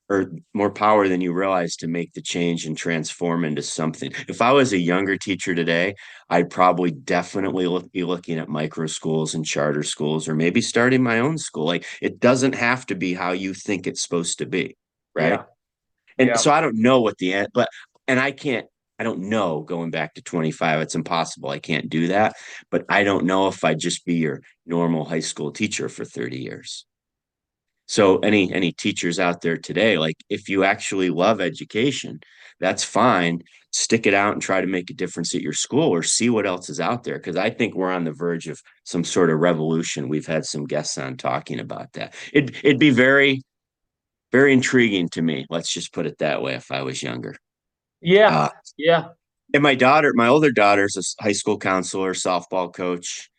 or more power than you realize, to make the change and transform into something. If I was a younger teacher today, I'd probably definitely be looking at micro schools and charter schools, or maybe starting my own school. Like it doesn't have to be how you think it's supposed to be, right? Yeah. And Yeah. so I don't know what the end, and I don't know going back to 25. It's impossible. I can't do that. But I don't know if I'd just be your normal high school teacher for 30 years. So any teachers out there today, like if you actually love education, that's fine. Stick it out and try to make a difference at your school, or see what else is out there. Cause I think we're on the verge of some sort of revolution. We've had some guests on talking about that. It'd be very, very intriguing to me. Let's just put it that way. If I was younger. Yeah. Uh, Yeah. and my older daughter's a high school counselor, softball coach.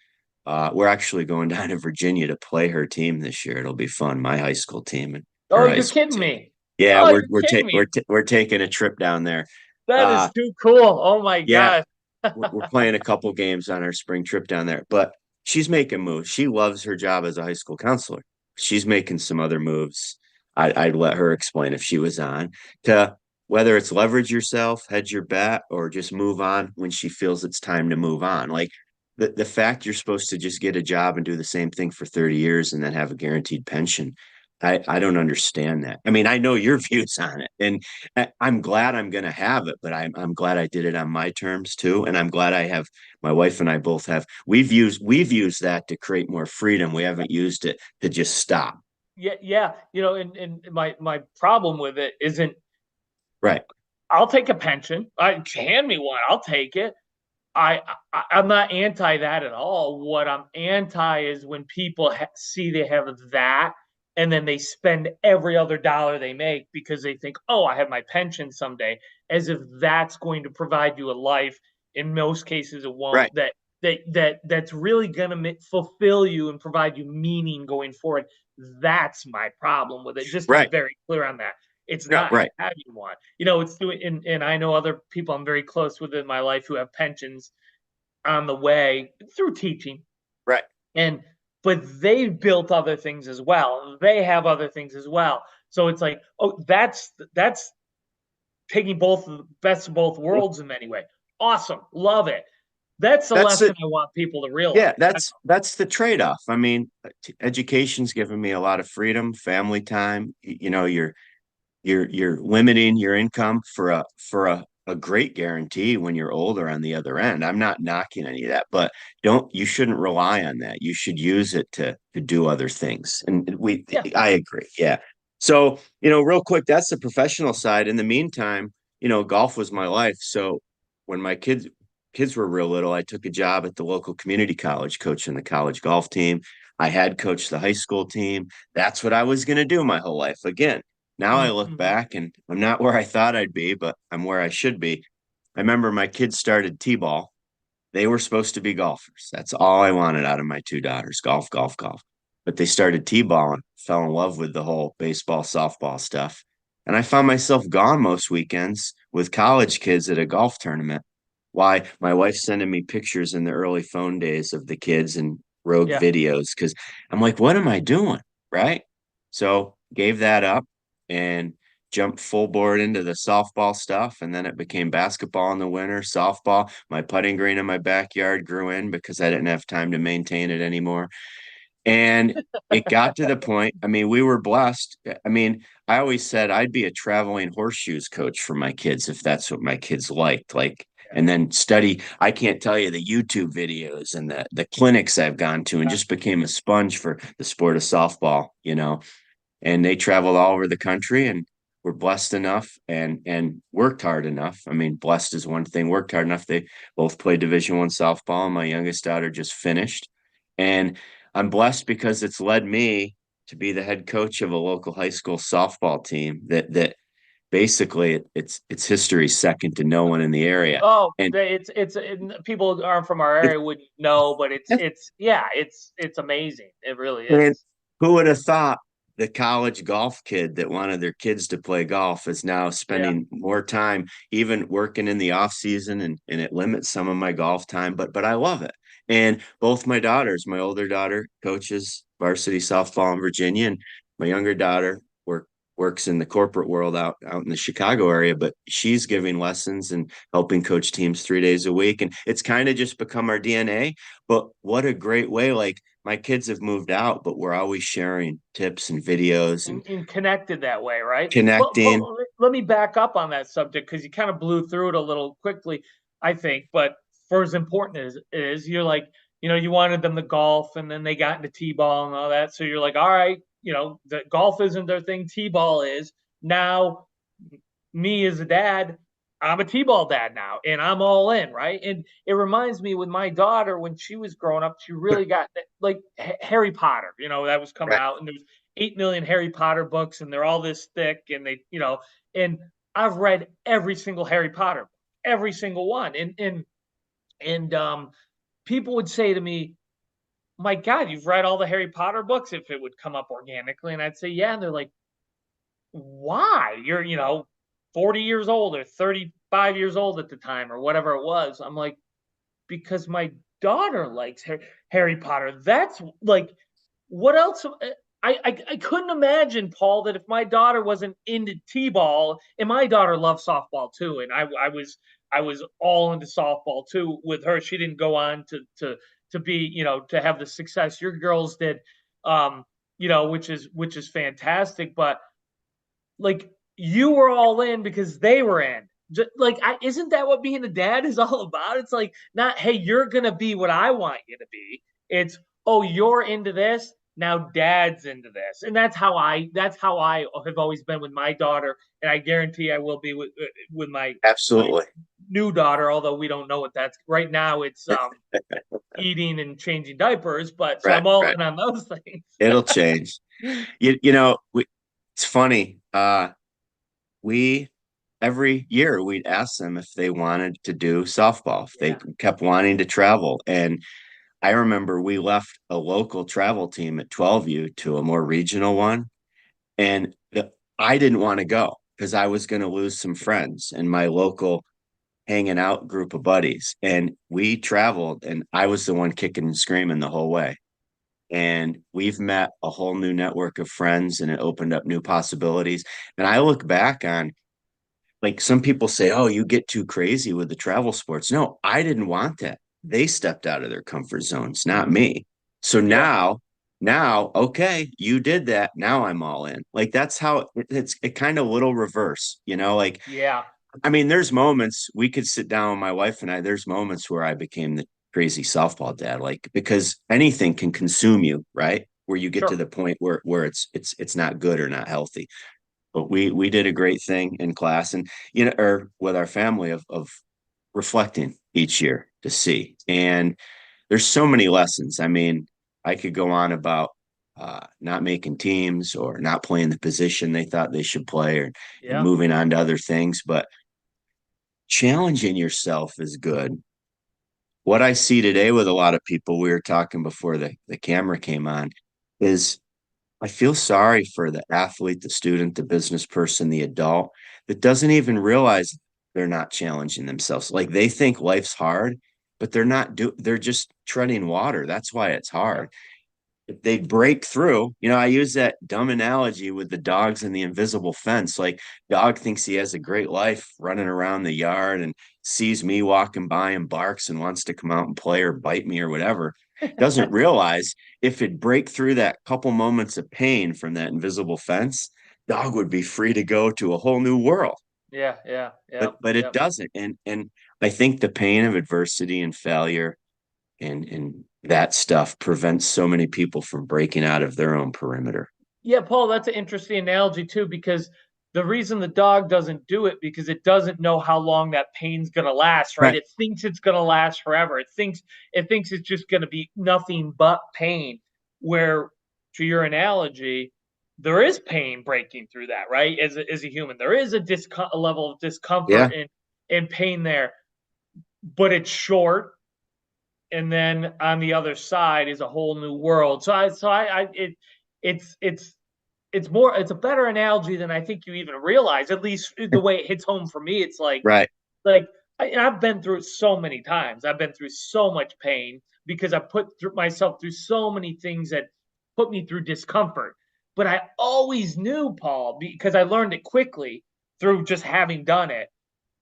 We're actually going down to Virginia to play her team this year. It'll be fun. My high school team and Oh, her high you're school kidding team. me. Yeah, Oh, we're you're we're ta- kidding me. we're t- we're taking a trip down there. That is Uh, too cool. Oh my yeah, gosh. we're playing a couple games on our spring trip down there. But she's making moves. She loves her job as a high school counselor. She's making some other moves. I'd let her explain if she was on, to whether it's leverage yourself, hedge your bet, or just move on when she feels it's time to move on. Like the fact you're supposed to just get a job and do the same thing for 30 years and then have a guaranteed pension. I don't understand that. I mean, I know your views on it, and I'm glad I'm going to have it, but I'm glad I did it on my terms too, and I'm glad I have, my wife and I both have. We've used that to create more freedom. We haven't used it to just stop. Yeah. Yeah. And my problem with it isn't, Right. I'll take a pension. Hand me one. I'll take it. I'm not anti that at all. What I'm anti is when people see they have that, and then they spend every other dollar they make because they think, oh, I have my pension someday, as if that's going to provide you a life. In most cases, it won't. Right. That's really going to fulfill you and provide you meaning going forward. That's my problem with it. Just to be Right. very clear on that. It's No. not Right. having one. It's doing, and I know other people I'm very close with in my life who have pensions on the way through teaching. Right. And but they built other things as well. They have other things as well. So it's like, oh, that's taking both the best of both worlds in many ways. Awesome. Love it. That's the That's lesson it. I want people to realize. Yeah, that's the trade-off. I mean, education's given me a lot of freedom, family time. You're limiting your income for a great guarantee when you're older on the other end. I'm not knocking any of that, but you shouldn't rely on that. You should use it to do other things. And Yeah. I agree. Yeah. So, real quick, that's the professional side. In the meantime, golf was my life. So when my kids were real little, I took a job at the local community college coaching the college golf team. I had coached the high school team. That's what I was going to do my whole life. Again, now I look Mm-hmm. back and I'm not where I thought I'd be, but I'm where I should be. I remember my kids started t-ball. They were supposed to be golfers. That's all I wanted out of my two daughters: golf, golf, golf. But they started t-ball and fell in love with the whole baseball, softball stuff. And I found myself gone most weekends with college kids at a golf tournament. Why? My wife's sending me pictures in the early phone days of the kids and rogue Yeah. videos, because I'm like, what am I doing? Right. So gave that up and jumped full board into the softball stuff. And then it became basketball in the winter, softball. My putting green in my backyard grew in because I didn't have time to maintain it anymore. And it got to the point, I mean, we were blessed. I mean, I always said I'd be a traveling horseshoes coach for my kids if that's what my kids liked. Like, and then study. I can't tell you the YouTube videos and the clinics I've gone to, and just became a sponge for the sport of softball, you know. And they traveled all over the country and were blessed enough and worked hard enough. I mean, blessed is one thing, worked hard enough. They both played Division I softball, and my youngest daughter just finished. And I'm blessed because it's led me to be the head coach of a local high school softball team that basically it's history second to no one in the area. Oh, And it's people aren't from our area wouldn't know, but it's amazing. It really and is. who would have thought the college golf kid that wanted their kids to play golf is now Yeah. spending more time even working in the off season, and it limits some of my golf time, but I love it. And both my daughters, my older daughter coaches varsity softball in Virginia, and my younger daughter works in the corporate world out in the Chicago area, but she's giving lessons and helping coach teams 3 days a week. And it's kind of just become our DNA. But what a great way. Like, my kids have moved out, but we're always sharing tips and videos And connected that way, right? But connecting. let me back up on that subject because you kind of blew through it a little quickly, I think. But for as important as it is, you're like, you wanted them to golf, and then they got into t-ball and all that. So you're like, all right, the golf isn't their thing, t-ball is. Now, me as a dad, I'm a t-ball dad now, and I'm all in, right? And it reminds me with my daughter when she was growing up, she really got like Harry Potter, that was coming Right. out, and there's 8 million Harry Potter books, and they're all this thick, and and I've read every single Harry Potter, every single one, and people would say to me, "My God, you've read all the Harry Potter books?" If it would come up organically, and I'd say, "Yeah," and they're like, "Why? You're 40 years old or 35 years old at the time or whatever it was." I'm like, because my daughter likes Harry Potter. That's like, what else? I couldn't imagine, Paul, that if my daughter wasn't into t-ball, and my daughter loves softball too, and I was all into softball too with her. She didn't go on to be to have the success your girls did, which is fantastic. But like, you were all in because they were in. Just, like, isn't that what being a dad is all about? It's like, not, hey, you're gonna be what I want you to be. It's, oh, you're into this, now dad's into this. And that's how I have always been with my daughter, and I guarantee I will be with my Absolutely. new daughter, although we don't know what that's right now. It's eating and changing diapers, but so Right, I'm all right. in on those things. It'll change. It's funny. We every year we'd ask them if they wanted to do softball, if they Yeah. kept wanting to travel. And I remember we left a local travel team at 12U to a more regional one. And I didn't want to go because I was going to lose some friends and my local hanging out group of buddies. And we traveled, and I was the one kicking and screaming the whole way. And we've met a whole new network of friends, and it opened up new possibilities. And I look back on, like, some people say, oh, you get too crazy with the travel sports. No, I didn't want that. They stepped out of their comfort zones, not me. So Yeah. now, okay, you did that. Now I'm all in. Like, that's how it's a kind of little reverse, like, Yeah. I mean, there's moments we could sit down, my wife and I, there's moments where I became the crazy softball dad, like, because anything can consume you, right? Where you get to Sure. the point where it's not good or not healthy. But we did a great thing in class, and or with our family of reflecting each year to see. And there's so many lessons. I mean, I could go on about not making teams or not playing the position they thought they should play, and Yeah. moving on to other things. But challenging yourself is good. What I see today with a lot of people, we were talking before the camera came on, is I feel sorry for the athlete, the student, the business person, the adult that doesn't even realize they're not challenging themselves. Like, they think life's hard, but they're not they're just treading water. That's why it's Yeah. hard. if they break through, I use that dumb analogy with the dogs and the invisible fence. Like, dog thinks he has a great life running around the yard and sees me walking by and barks and wants to come out and play or bite me or whatever. Doesn't realize if it break through that couple moments of pain from that invisible fence, dog would be free to go to a whole new world. Yeah, yeah, yeah. But it doesn't. And I think the pain of adversity and failure and that stuff prevents so many people from breaking out of their own perimeter. Yeah, Paul, that's an interesting analogy too, because the reason the dog doesn't do it because it doesn't know how long that pain's gonna last, right? It thinks it's gonna last forever. It thinks it's just gonna be nothing but pain. Where, to your analogy, there is pain breaking through that, right? As a human, there is a level of discomfort and pain there, but it's short. And then on the other side is a whole new world. It's a better analogy than I think you even realize. At least the way it hits home for me, it's like Right. I've been through it so many times. I've been through so much pain because I put myself through so many things that put me through discomfort. But I always knew, Paul, because I learned it quickly through just having done it.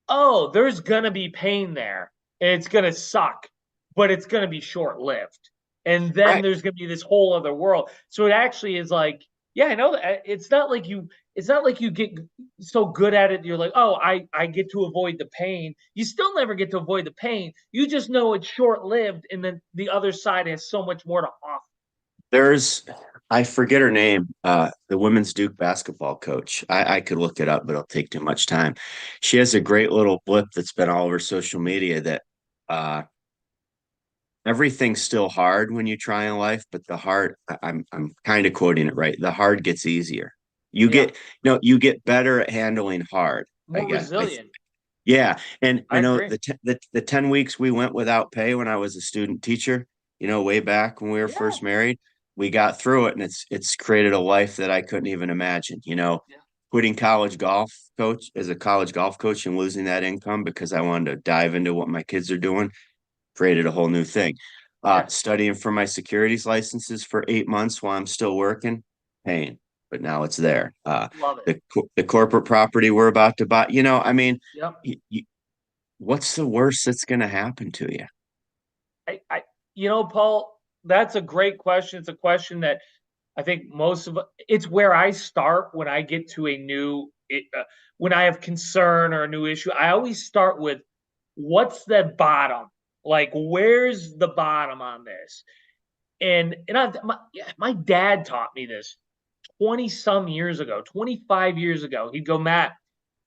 Oh, there's gonna be pain there, and it's gonna suck, but it's gonna be short lived. And then there's gonna be this whole other world. So it actually is like, yeah, I know that it's not like you get so good at it. You're like, oh, I get to avoid the pain. You still never get to avoid the pain. You just know it's short lived, and then the other side has so much more to offer. I forget her name, the women's Duke basketball coach. I could look it up, but it'll take too much time. She has a great little blip that's been all over social media that everything's still hard when you try in life, but the hard, I'm kind of quoting it right. The hard gets easier. You get better at handling hard. More resilient. Yeah. And I agree. the 10 weeks we went without pay when I was a student teacher, way back when we were first married, we got through it, and it's created a life that I couldn't even imagine, quitting college golf coach as a college golf coach and losing that income because I wanted to dive into what my kids are doing, created a whole new thing. Studying for my securities licenses for 8 months while I'm still working, pain, but now it's there. Love it. The corporate property we're about to buy, Yep. What's the worst that's going to happen to you? Paul, that's a great question. It's a question that I think it's where I start when I get to when I have concern or a new issue. I always start with what's the bottom? Like, where's the bottom on this? And my dad taught me this 20 some years ago, 25 years ago. He'd go, Matt,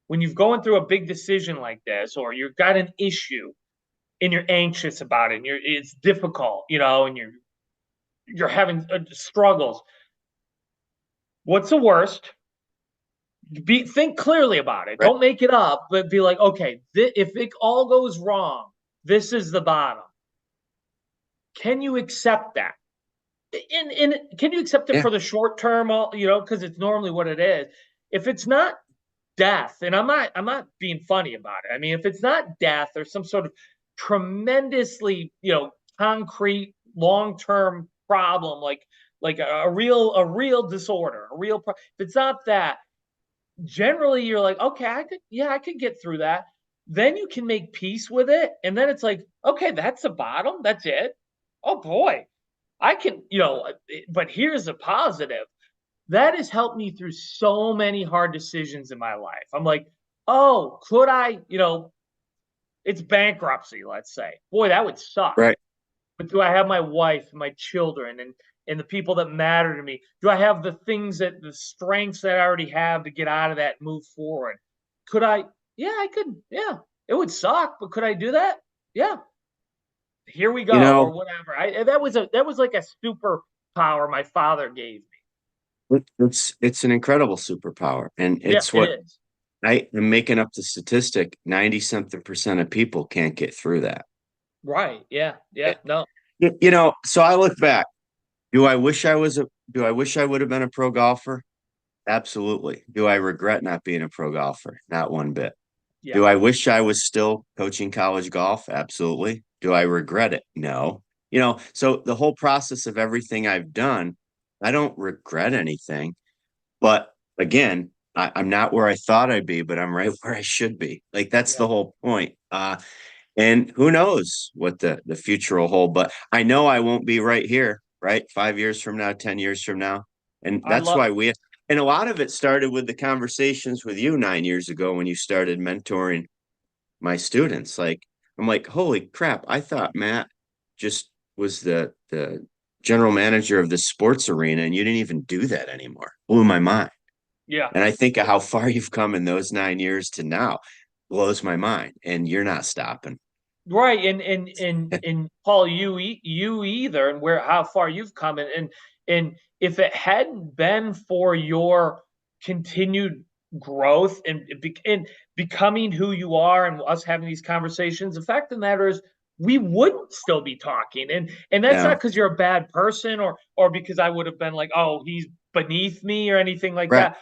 when you're going through a big decision like this, or you've got an issue and you're anxious about it, and it's difficult, and you're having struggles. What's the worst? Think clearly about it. Right. Don't make it up, but be like, okay, if it all goes wrong, this is the bottom. Can you accept that? And can you accept it for the short term? Because it's normally what it is. If it's not death, and I'm not being funny about it. I mean, if it's not death or some sort of tremendously, concrete, long-term problem, like a real disorder, if it's not that, generally you're like, okay, I could get through that. Then you can make peace with it. And then it's like, okay, that's the bottom. That's it. Oh boy, I can, but here's a positive. That has helped me through so many hard decisions in my life. I'm like, oh, could I, it's bankruptcy, let's say. Boy, that would suck. Right. But do I have my wife, my children, and the people that matter to me? Do I have the strengths that I already have to get out of that and move forward? Could I? Yeah, I could. Yeah, it would suck, but could I do that? Yeah. Here we go, or whatever. That was like a superpower my father gave me. It's an incredible superpower, and it's what it is. I am making up the statistic. 90-something% of people can't get through that. Right. Yeah. No. So I look back. Do I wish I would have been a pro golfer? Absolutely. Do I regret not being a pro golfer? Not one bit. Yeah. Do I wish I was still coaching college golf? Absolutely. Do I regret it? No. So the whole process of everything I've done, I don't regret anything. But again, I'm not where I thought I'd be, but I'm right where I should be. Like that's Yeah. the whole point. And who knows what the future will hold, but I know I won't be right here, right? 5 years from now, 10 years from now. And I that's love why and a lot of it started with the conversations with you 9 years ago when you started mentoring my students. Like, I'm like, holy crap, I thought Matt just was the general manager of the sports arena and you didn't even do that anymore. Blew my mind. Yeah. And I think of how far you've come in those 9 years to now blows my mind. And you're not stopping. Right, and Paul, you either, and where how far you've come, and if it hadn't been for your continued growth and becoming who you are, and us having these conversations, the fact of the matter is we wouldn't still be talking, and that's Yeah. not because you're a bad person or because I would have been like, oh, he's beneath me or anything like Right. that.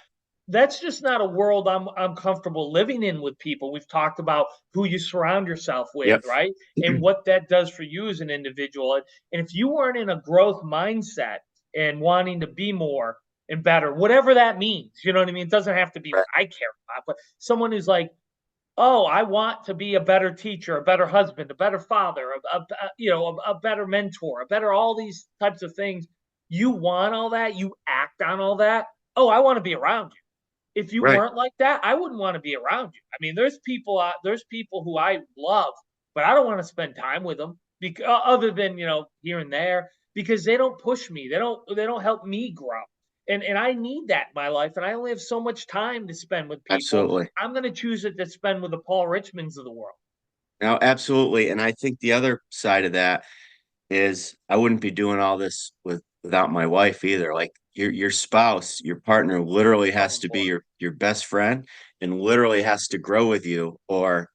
That's just not a world I'm comfortable living in with people. We've talked about who you surround yourself with, Yep. right? And what that does for you as an individual. And if you weren't in a growth mindset and wanting to be more and better, whatever that means, you know what I mean? It doesn't have to be Right. what I care about, but someone who's like, oh, I want to be a better teacher, a better husband, a better father, a better mentor, a better all these types of things. You want all that, you act on all that. Oh, I want to be around you. If you Right. weren't like that, I wouldn't want to be around you. I mean, there's people who I love, but I don't want to spend time with them because other than here and there because they don't push me. They don't help me grow. And I need that in my life, and I only have so much time to spend with people. Absolutely. I'm going to choose it to spend with the Paul Richmonds of the world. Now, absolutely. And I think the other side of that is I wouldn't be doing all this without my wife either. Like your spouse, your partner literally So has to be important. your best friend and literally has to grow with you or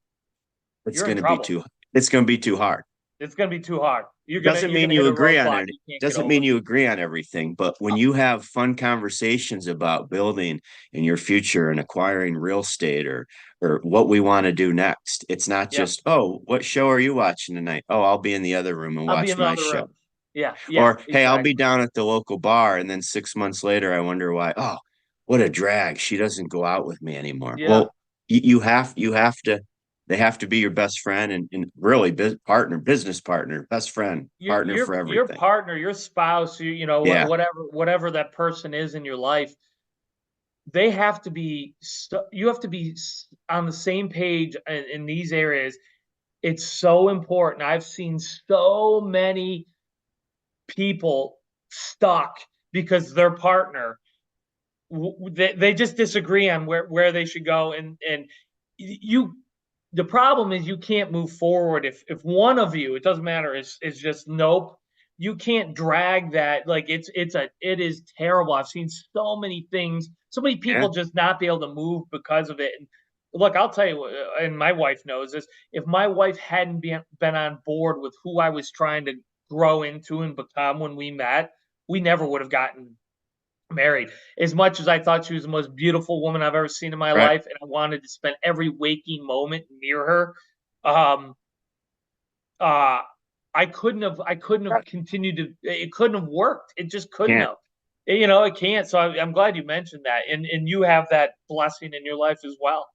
it's You're in going to be trouble. too it's going to be too hard. It's going to be too hard. You're gonna Doesn't you're mean gonna hit you a agree on roadblock it. you can't get Doesn't mean over. you agree on everything, but when you have fun conversations about building in your future and acquiring real estate or what we want to do next, it's not Yeah, just, oh, what show are you watching tonight? Oh, I'll be in the other room and I'll be watch in the my other show. room. Yeah, Or, hey, I'll be exactly. down at the local bar, and then 6 months later, I wonder why. Oh, what a drag! She doesn't go out with me anymore. Yeah. Well, you have to. They have to be your best friend and really partner, business partner, best friend, your partner your for your everything. partner, your spouse, Yeah, whatever that person is in your life, they have to be. You have to be on the same page in these areas. It's so important. I've seen so many people stuck because their partner they just disagree on where they should go and you the problem is you can't move forward if one of you, it doesn't matter, is just nope. You can't drag that. Like it is terrible. I've seen so many things, so many yeah, people just not be able to move because of it. And look, I'll tell you, and my wife knows this, if my wife hadn't been on board with who I was trying to grow into and become when we met, we never would have gotten married. As much as I thought she was the most beautiful woman I've ever seen in my right. life, and I wanted to spend every waking moment near her, um, uh, I couldn't have continued to. It couldn't have worked. It just couldn't Can't. have. It can't. So I'm glad you mentioned that, and you have that blessing in your life as well.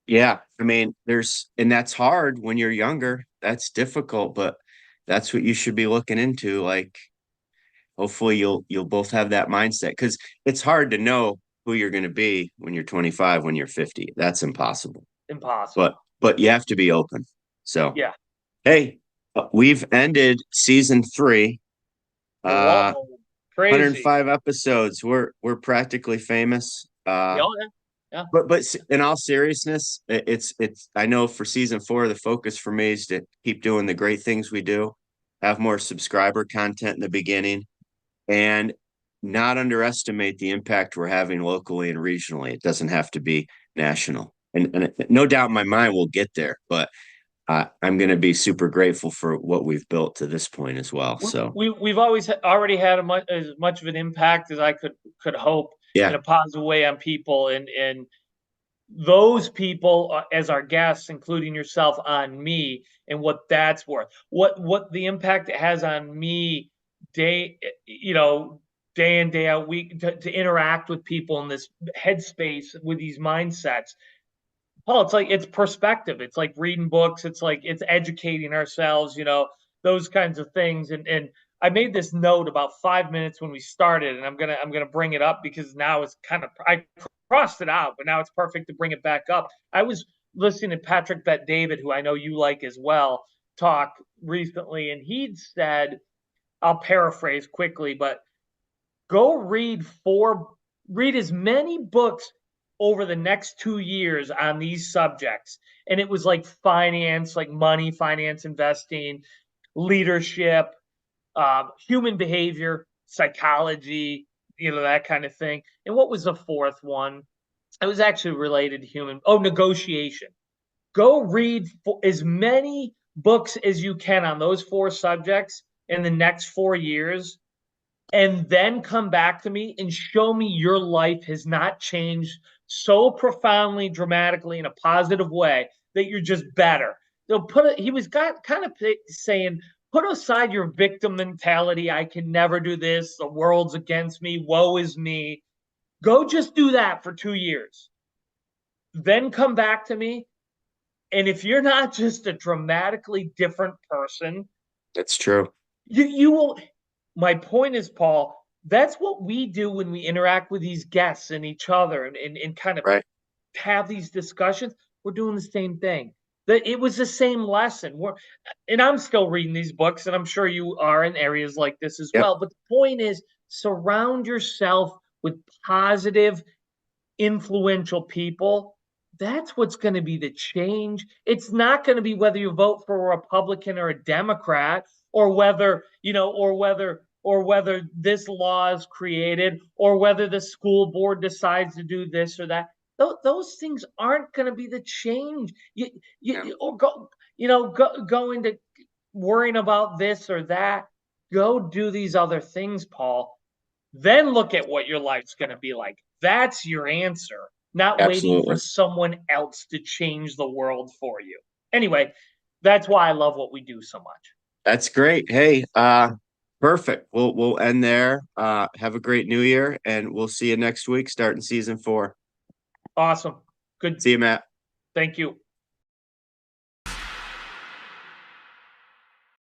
Yeah, I mean, and that's hard when you're younger. That's difficult, but that's what you should be looking into. Like, hopefully, you'll both have that mindset because it's hard to know who you're going to be when you're 25, when you're 50. That's impossible. But Impossible. you have to be open. So, Yeah. hey, we've ended season 3. Whoa. 105 Crazy. episodes. We're practically famous. Yeah. Yeah. Yeah. But in all seriousness, it's I know for season 4, the focus for me is to keep doing the great things we do, have more subscriber content in the beginning, and not underestimate the impact we're having locally and regionally. It doesn't have to be national. And no doubt in my mind we'll get there, but I'm going to be super grateful for what we've built to this point as well. So, We've already had as much of an impact as I could hope in yeah, a positive way on people, and those people as our guests, including yourself, on me and what that's worth, what the impact it has on me day in, day out, week to interact with people in this headspace with these mindsets. Paul, it's perspective. It's like reading books. It's educating ourselves, those kinds of things. And I made this note about 5 minutes when we started, and I'm gonna bring it up because now it's I crossed it out, but now it's perfect to bring it back up. I was listening to Patrick Bet David, who I know you like as well, talk recently, and he'd said, I'll paraphrase quickly, but go read as many books over the next 2 years on these subjects. And it was like finance, like money, finance, investing, leadership, human behavior, psychology, that kind of thing. And what was the fourth one? It was actually related to negotiation. Go read as many books as you can on those 4 subjects in the next 4 years, and then come back to me and show me your life has not changed so profoundly, dramatically, in a positive way that you're just better. He was kind of saying, put aside your victim mentality. I can never do this. The world's against me. Woe is me. Go just do that for 2 years. Then come back to me. And if you're not just a dramatically different person, that's true. You will. My point is, Paul, that's what we do when we interact with these guests and each other and kind of have these discussions. We're doing the same thing. It was the same lesson. And I'm still reading these books, and I'm sure you are in areas like this as well. But the point is, surround yourself with positive, influential people. That's what's going to be the change. It's not going to be whether you vote for a Republican or a Democrat, or whether this law is created, or whether the school board decides to do this or that. Those things aren't going to be the change. Go into worrying about this or that. Go do these other things, Paul. Then look at what your life's going to be like. That's your answer, not waiting for someone else to change the world for you. Anyway, that's why I love what we do so much. That's great. Hey, perfect. We'll end there. Have a great new year, and we'll see you next week starting season 4. Awesome. Good. See you, Matt. Thank you.